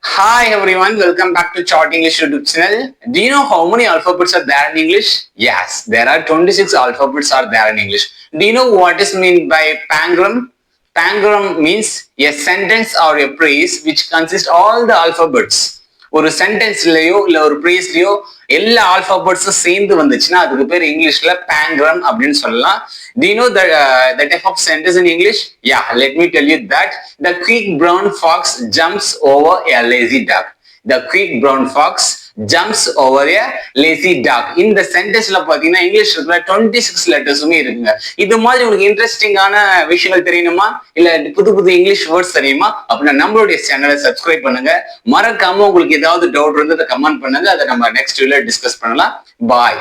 Hi everyone, welcome back to Chart English YouTube channel. Do you know how many alphabets are there in English? Yes, there are 26 alphabets are there in English. Do you know what is meant by pangram? Pangram means a sentence or a phrase which consists all the alphabets. ஒரு சென்டென்ஸ்லயோ இல்ல ஒரு பிரேஸ்லயோ எல்லா ஆல்பாபெட்ஸும் சேர்ந்து வந்துச்சுன்னா அதுக்கு பேர் இங்கிலீஷ்ல பேங்கிரம் அப்படின்னு சொல்லலாம். Do you know the type of sentence in English? Yeah, let me tell you that the quick brown fox jumps over a lazy duck. The quick brown fox jumps over a lazy duck. இந்த சென்டென்ஸ்ல பாத்தீங்கன்னா இங்கிலீஷ்ல 26 லெட்டர்ஸுமே இருக்குங்க. இது மாதிரி உங்களுக்கு இன்ட்ரெஸ்டிங்கான விஷயங்கள் தெரியணுமா இல்ல புது புது இங்கிலீஷ் வேர்ட்ஸ் தெரியுமா அப்படின்னா நம்மளுடைய சேனலை சப்ஸ்கிரைப் பண்ணுங்க. மறக்காம உங்களுக்கு ஏதாவது டவுட் இருந்து அதை கமெண்ட் பண்ணுங்க. அதை நம்ம நெக்ஸ்ட் வீடியோல டிஸ்கஸ் பண்ணலாம். பாய்.